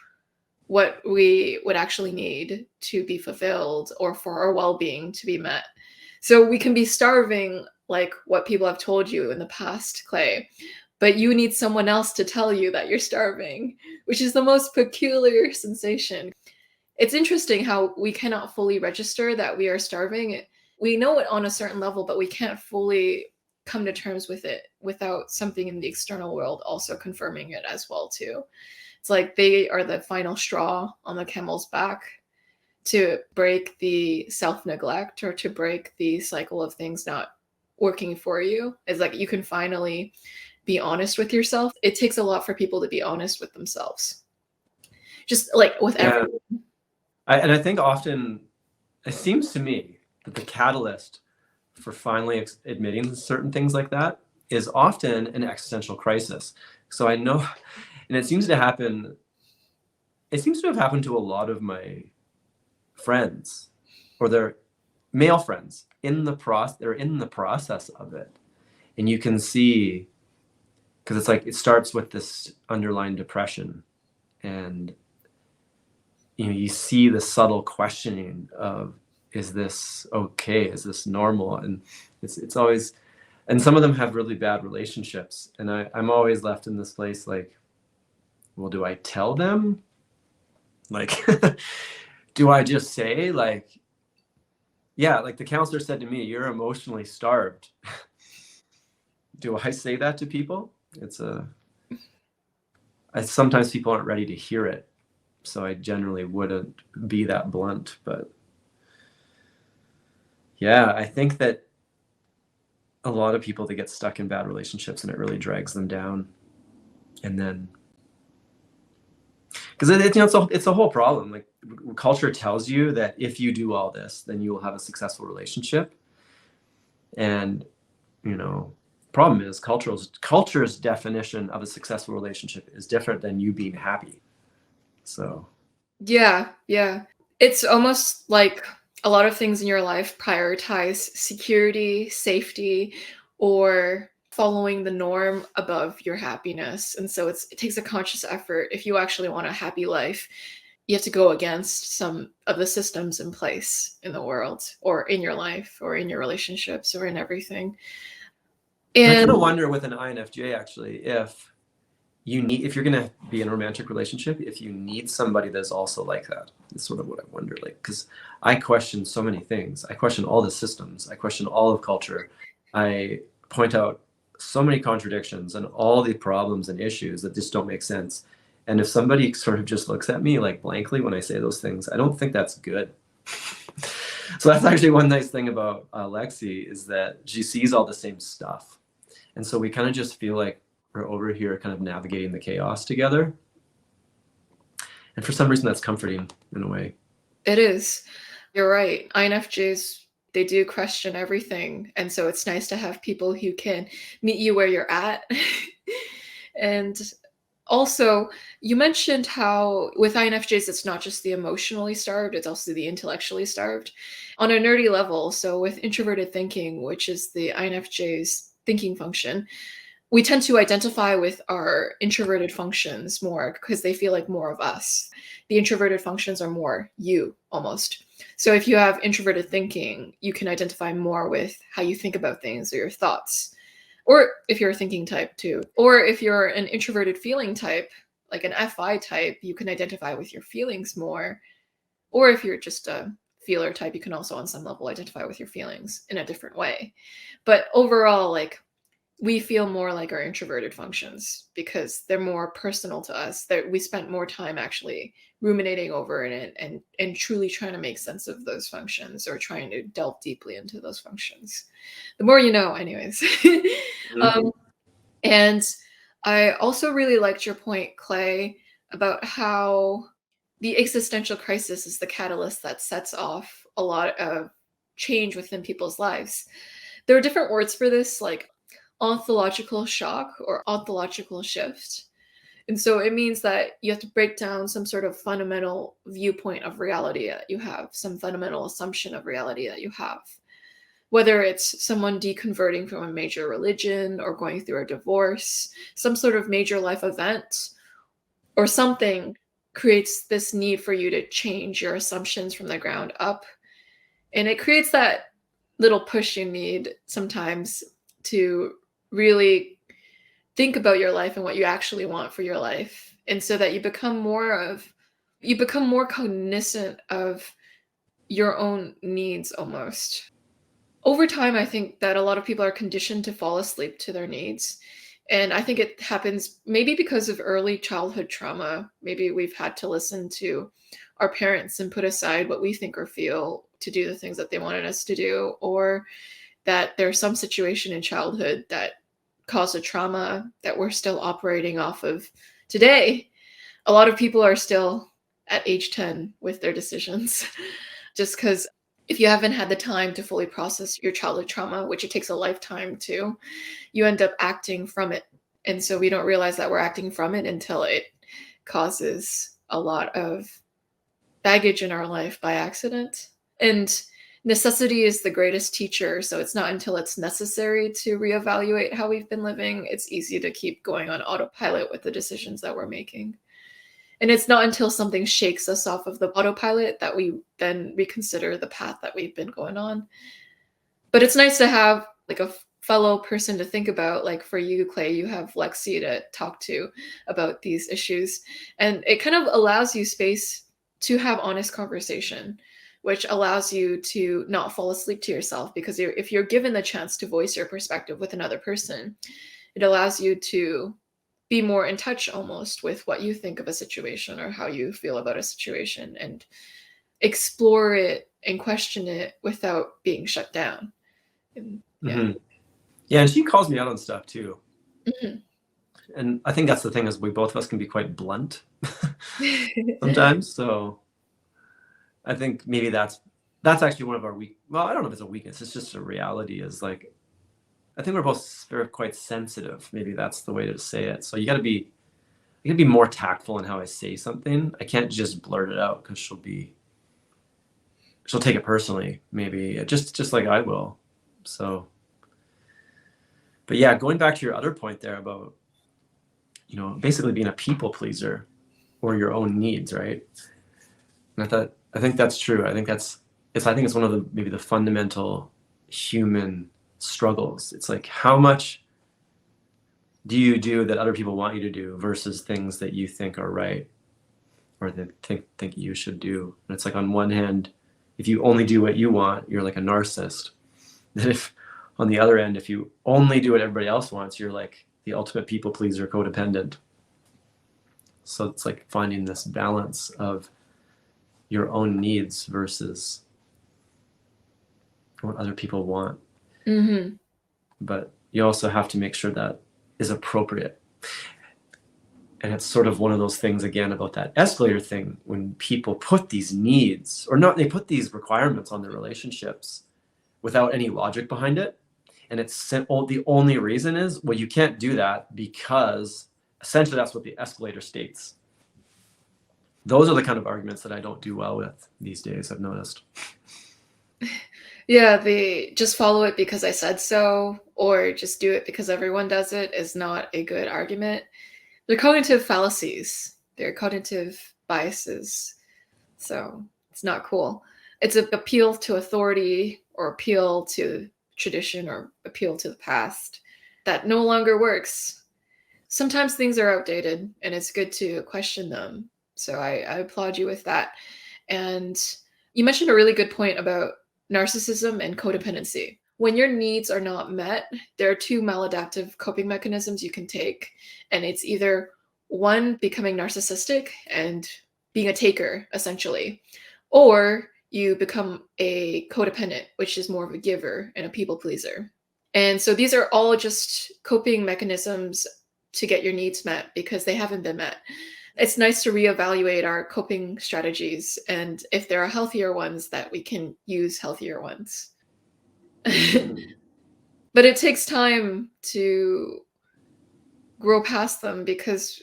what we would actually need to be fulfilled, or for our well-being to be met. So we can be starving, like what people have told you in the past, Clay, but you need someone else to tell you that you're starving, which is the most peculiar sensation. It's interesting how we cannot fully register that we are starving. We know it on a certain level, but we can't fully come to terms with it without something in the external world also confirming it as well too. It's like they are the final straw on the camel's back to break the self-neglect, or to break the cycle of things not working for you. It's like you can finally be honest with yourself. It takes a lot for people to be honest with themselves. Just like with everything. And I think often it seems to me that the catalyst for finally admitting certain things like that is often an existential crisis. So I know, and it seems to have happened to a lot of my friends, or their male friends, they're in the process of it. And you can see, because it's like it starts with this underlying depression, and you see the subtle questioning of, is this okay? Is this normal? And it's always, and some of them have really bad relationships, and I'm always left in this place like, well, do I tell them? Like, do I just say, like, yeah, like the counselor said to me, you're emotionally starved. Do I say that to people? Sometimes people aren't ready to hear it. So I generally wouldn't be that blunt, but yeah, I think that a lot of people, they get stuck in bad relationships and it really drags them down. And then, because it's a whole problem. Like, culture tells you that if you do all this, then you will have a successful relationship. And, problem is culture's definition of a successful relationship is different than you being happy. So. Yeah. It's almost like a lot of things in your life prioritize security, safety, or following the norm above your happiness. And so it takes a conscious effort. If you actually want a happy life, you have to go against some of the systems in place in the world, or in your life, or in your relationships, or in everything. And I kind of wonder with an INFJ, actually, if you're going to be in a romantic relationship, if you need somebody that's also like that. It's sort of what I wonder, like, because I question so many things. I question all the systems. I question all of culture. I point out so many contradictions and all the problems and issues that just don't make sense. And if somebody sort of just looks at me like blankly when I say those things, I don't think that's good. So that's actually one nice thing about Lexi, is that she sees all the same stuff. And so we kind of just feel like we're over here kind of navigating the chaos together. And for some reason, that's comforting in a way. It is. You're right. INFJs, they do question everything. And so it's nice to have people who can meet you where you're at. And also, you mentioned how with INFJs, it's not just the emotionally starved, it's also the intellectually starved. On a nerdy level, so with introverted thinking, which is the INFJ's thinking function, we tend to identify with our introverted functions more because they feel like more of us. The introverted functions are more you, almost. So if you have introverted thinking, you can identify more with how you think about things, or your thoughts. Or if you're a thinking type too. Or if you're an introverted feeling type, like an FI type, you can identify with your feelings more. Or if you're just a feeler type, you can also on some level identify with your feelings in a different way. But overall, like, we feel more like our introverted functions because they're more personal to us, that we spent more time actually ruminating over it and truly trying to make sense of those functions, or trying to delve deeply into those functions. The more you know, anyways. Mhm. And I also really liked your point, Clay, about how the existential crisis is the catalyst that sets off a lot of change within people's lives. There are different words for this, like ontological shock or ontological shift. And so it means that you have to break down some sort of fundamental viewpoint of reality that you have, some fundamental assumption of reality that you have. Whether it's someone deconverting from a major religion or going through a divorce, some sort of major life event or something creates this need for you to change your assumptions from the ground up. And it creates that little push you need sometimes to really think about your life and what you actually want for your life. And so that you become more cognizant of your own needs almost. Over time, I think that a lot of people are conditioned to fall asleep to their needs. And I think it happens maybe because of early childhood trauma. Maybe we've had to listen to our parents and put aside what we think or feel to do the things that they wanted us to do, or that there's some situation in childhood that caused a trauma that we're still operating off of today. A lot of people are still at age 10 with their decisions just because if you haven't had the time to fully process your childhood trauma, which it takes a lifetime to, you end up acting from it. And so we don't realize that we're acting from it until it causes a lot of baggage in our life by accident. And necessity is the greatest teacher. So it's not until it's necessary to reevaluate how we've been living. It's easy to keep going on autopilot with the decisions that we're making. And it's not until something shakes us off of the autopilot that we then reconsider the path that we've been going on. But it's nice to have like a fellow person to think about. Like for you, Clay, you have Lexi to talk to about these issues. And it kind of allows you space to have honest conversation, which allows you to not fall asleep to yourself, because if you're given the chance to voice your perspective with another person, it allows you to be more in touch almost with what you think of a situation or how you feel about a situation, and explore it and question it without being shut down. And, yeah. Mhm. Yeah, and she calls me out on stuff too. Mhm. And I think that's the thing, is we both of us can be quite blunt sometimes. So I think maybe that's actually one of our well, I don't know if it's a weakness. It's just a reality, is like, I think we're both quite sensitive. Maybe that's the way to say it. So you gotta be more tactful in how I say something. I can't just blurt it out, because she'll take it personally, maybe just like I will. So, but yeah, going back to your other point there about, basically being a people pleaser or your own needs, right? And I think that's true. I think it's one of maybe the fundamental human struggles. It's like, how much do you do that other people want you to do versus things that you think are right, or that think you should do. And it's like, on one hand, if you only do what you want, you're like a narcissist. Then if on the other end, if you only do what everybody else wants, you're like the ultimate people pleaser, codependent. So it's like finding this balance of your own needs versus what other people want. Mm-hmm. But you also have to make sure that is appropriate. And it's sort of one of those things, again, about that escalator thing, when people put these needs, or not, they put these requirements on their relationships without any logic behind it. And it's simple. The only reason is, well, you can't do that because essentially that's what the escalator states. Those are the kind of arguments that I don't do well with these days, I've noticed. Yeah, the just follow it because I said so, or just do it because everyone does it, is not a good argument. They're cognitive fallacies. They're cognitive biases. So it's not cool. It's an appeal to authority, or appeal to tradition, or appeal to the past that no longer works. Sometimes things are outdated and it's good to question them. So I applaud you with that. And you mentioned a really good point about narcissism and codependency. When your needs are not met, there are two maladaptive coping mechanisms you can take. And it's either one, becoming narcissistic and being a taker, essentially, or you become a codependent, which is more of a giver and a people pleaser. And so these are all just coping mechanisms to get your needs met because they haven't been met. It's nice to reevaluate our coping strategies, and if there are healthier ones, that we can use healthier ones. But it takes time to grow past them because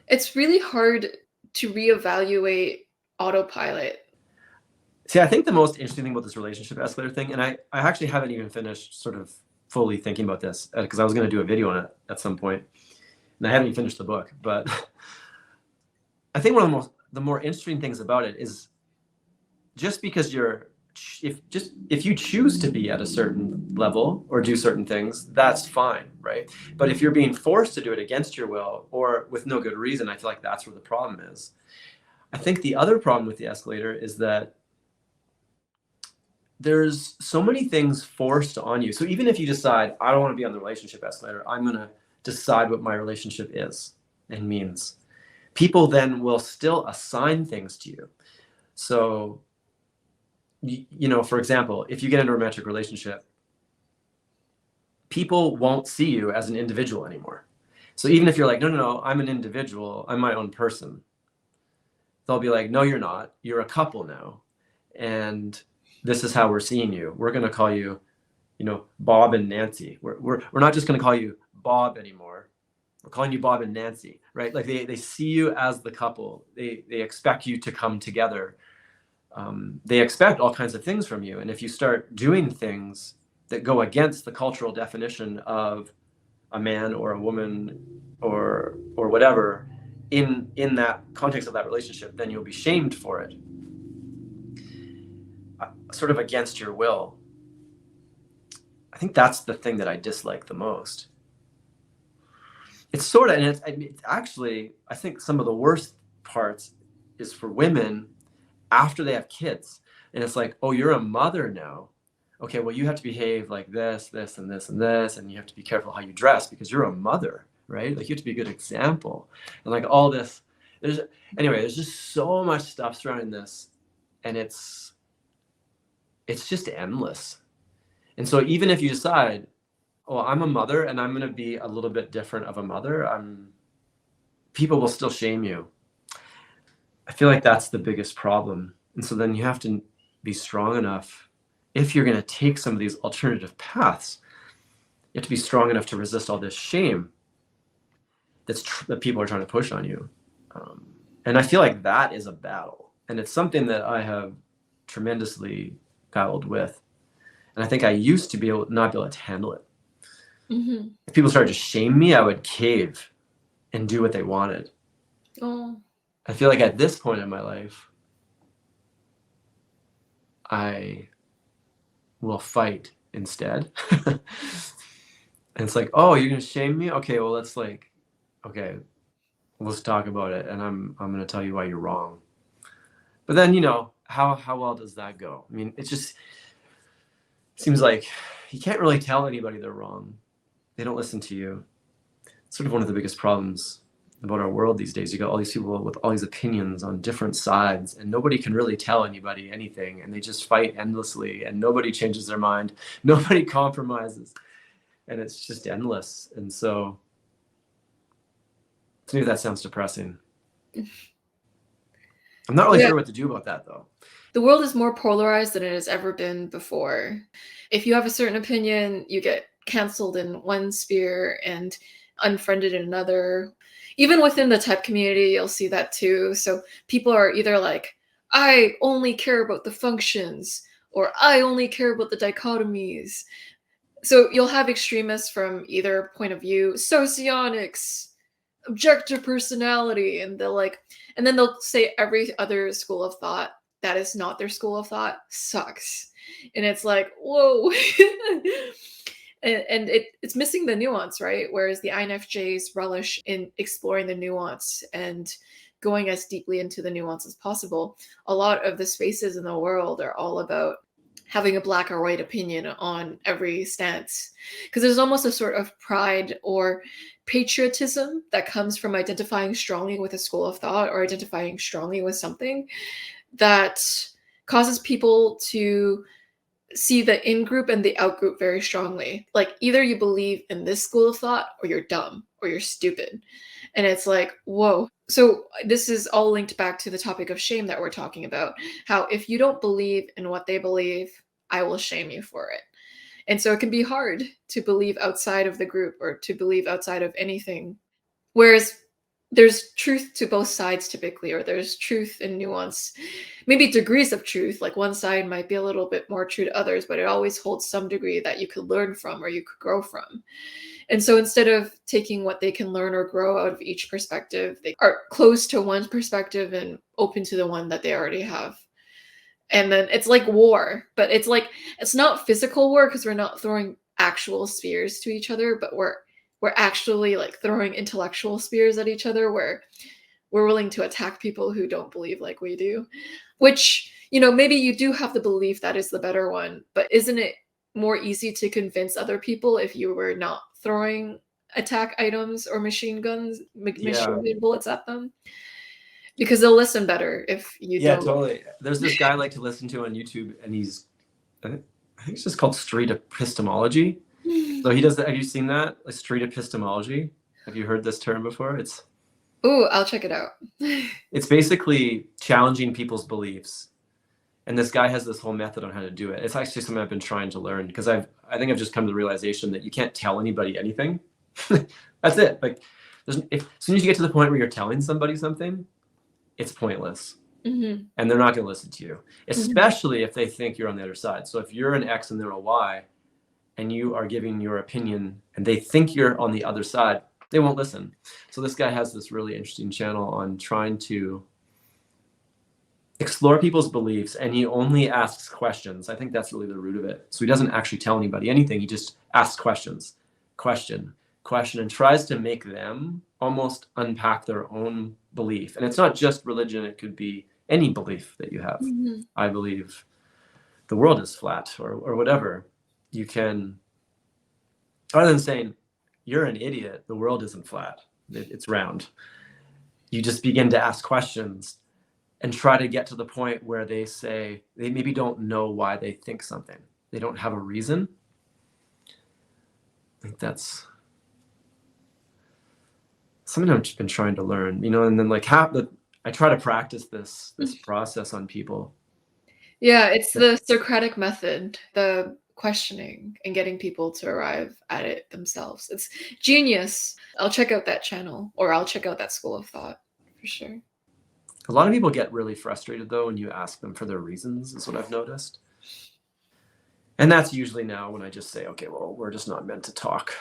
it's really hard to reevaluate autopilot. See, I think the most interesting thing about this relationship escalator thing, and I actually haven't even finished sort of fully thinking about this because I was going to do a video on it at some point, and I haven't even finished the book. But I think one of the more interesting things about it is just because if you choose to be at a certain level or do certain things, that's fine, right? But if you're being forced to do it against your will or with no good reason, I feel like that's where the problem is. I think the other problem with the escalator is that there's so many things forced on you. So even if you decide, I don't want to be on the relationship escalator, I'm going to decide what my relationship is and means, people then will still assign things to you. So, you know, for example, if you get into a romantic relationship, people won't see you as an individual anymore. So even if you're like, no, I'm an individual, I'm my own person, they'll be like, no, you're not. You're a couple now. And this is how we're seeing you. We're going to call you, you know, Bob and Nancy. We're not just going to call you Bob anymore. We're calling you Bob and Nancy, right? Like they see you as the couple. They expect you to come together. They expect all kinds of things from you. And if you start doing things that go against the cultural definition of a man or a woman or whatever in that context of that relationship, then you'll be shamed for it. Sort of against your will. I think that's the thing that I dislike the most. It's sort of, and it's actually, I think some of the worst parts is for women after they have kids. And it's like, oh, you're a mother now. Okay, well, you have to behave like this, this, and this, and this, and you have to be careful how you dress because you're a mother, right? Like you have to be a good example. And like all this, there's just so much stuff surrounding this. And it's just endless. And so even if you decide, oh, I'm a mother and I'm going to be a little bit different of a mother, people will still shame you. I feel like that's the biggest problem. And so then you have to be strong enough. If you're going to take some of these alternative paths, you have to be strong enough to resist all this shame that people are trying to push on you. And I feel like that is a battle. And it's something that I have tremendously battled with. And I think I used to not be able to handle it. Mm-hmm. If people started to shame me, I would cave and do what they wanted. Oh. I feel like at this point in my life, I will fight instead. And it's like, oh, you're going to shame me? Okay, well, let's talk about it. And I'm going to tell you why you're wrong. But then, you know, how well does that go? I mean, it just seems like you can't really tell anybody they're wrong. They don't listen to you. It's sort of one of the biggest problems about our world these days. You got all these people with all these opinions on different sides, and nobody can really tell anybody anything, and they just fight endlessly, and nobody changes their mind. Nobody compromises, and it's just endless. And so to me, that sounds depressing. I'm not really sure what to do about that, though. The world is more polarized than it has ever been before. If you have a certain opinion, you get canceled in one sphere and unfriended in another. Even within the type community, you'll see that too. So people are either like, I only care about the functions, or I only care about the dichotomies. So you'll have extremists from either point of view, socionics, objective personality, and then they'll say every other school of thought that is not their school of thought sucks. And it's like, whoa. and it's missing the nuance, right? Whereas the INFJs relish in exploring the nuance and going as deeply into the nuance as possible, a lot of the spaces in the world are all about having a black or white opinion on every stance. Because there's almost a sort of pride or patriotism that comes from identifying strongly with a school of thought or identifying strongly with something that causes people to see the in-group and the out-group very strongly. Like, either you believe in this school of thought or you're dumb or you're stupid. And it's like, whoa. So this is all linked back to the topic of shame that we're talking about. How if you don't believe in what they believe, I will shame you for it. And so it can be hard to believe outside of the group or to believe outside of anything. Whereas there's truth to both sides typically, or there's truth and nuance, maybe degrees of truth. Like one side might be a little bit more true to others, but it always holds some degree that you could learn from or you could grow from. And so instead of taking what they can learn or grow out of each perspective, they are close to one perspective and open to the one that they already have. And then it's like war, but it's like, it's not physical war because we're not throwing actual spears to each other, but we're actually like throwing intellectual spears at each other, where we're willing to attack people who don't believe like we do. Which, maybe you do have the belief that is the better one, but isn't it more easy to convince other people if you were not throwing attack items or machine guns, machine gun bullets at them? Because they'll listen better if you don't. Yeah, totally. There's this guy I like to listen to on YouTube, and I think it's just called Street Epistemology. So he does that. Have you seen that? Like Street Epistemology? Have you heard this term before? Oh, I'll check it out. It's basically challenging people's beliefs. And this guy has this whole method on how to do it. It's actually something I've been trying to learn, because I think I've just come to the realization that you can't tell anybody anything. That's it. Like, as soon as you get to the point where you're telling somebody something, it's pointless. Mm-hmm. And they're not going to listen to you, especially if they think you're on the other side. So if you're an X and they're a Y, and you are giving your opinion and they think you're on the other side, they won't listen. So this guy has this really interesting channel on trying to explore people's beliefs, and he only asks questions. I think that's really the root of it. So he doesn't actually tell anybody anything. He just asks questions, question, and tries to make them almost unpack their own belief. And it's not just religion. It could be any belief that you have. Mm-hmm. I believe the world is flat, or whatever. You can, other than saying, you're an idiot, the world isn't flat, it's round. You just begin to ask questions and try to get to the point where they say, they maybe don't know why they think something. They don't have a reason. I think that's something I've been trying to learn, and then I try to practice this process on people. Yeah, it's the Socratic method, the questioning and getting people to arrive at it themselves. It's genius. I'll check out that channel, or I'll check out that school of thought for sure. A lot of people get really frustrated though when you ask them for their reasons, is what I've noticed. And that's usually now when I just say, okay, well, we're just not meant to talk.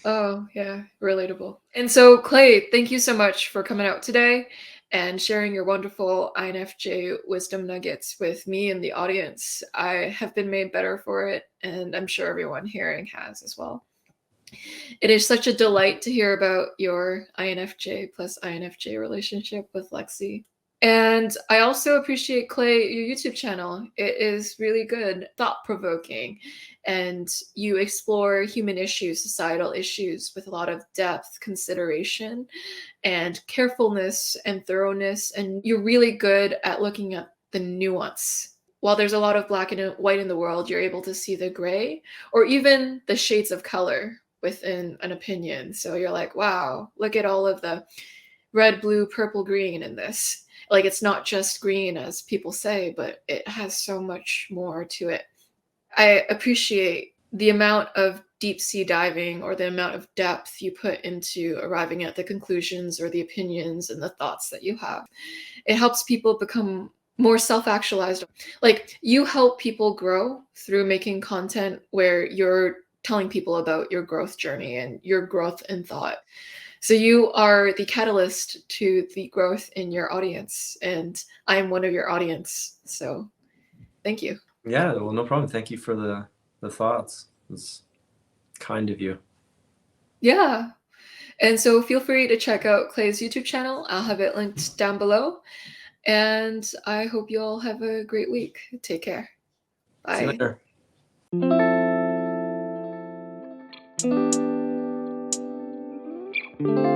Oh, yeah, relatable. And so, Clay, thank you so much for coming out today and sharing your wonderful INFJ wisdom nuggets with me and the audience. I have been made better for it, and I'm sure everyone hearing has as well. It is such a delight to hear about your INFJ plus INFJ relationship with Lexi. And I also appreciate, Clay, your YouTube channel. It is really good, thought-provoking, and you explore human issues, societal issues with a lot of depth, consideration, and carefulness and thoroughness. And you're really good at looking at the nuance. While there's a lot of black and white in the world, you're able to see the gray or even the shades of color within an opinion. So you're like, wow, look at all of the red, blue, purple, green in this. Like, it's not just green as people say, but it has so much more to it. I appreciate the amount of deep sea diving or the amount of depth you put into arriving at the conclusions or the opinions and the thoughts that you have. It helps people become more self-actualized. Like, you help people grow through making content where you're telling people about your growth journey and your growth in thought. So you are the catalyst to the growth in your audience, and I am one of your audience. So thank you. Yeah, well, no problem. Thank you for the thoughts. It was kind of you. Yeah. And so feel free to check out Clay's YouTube channel. I'll have it linked down below. And I hope you all have a great week. Take care. Bye. See you later.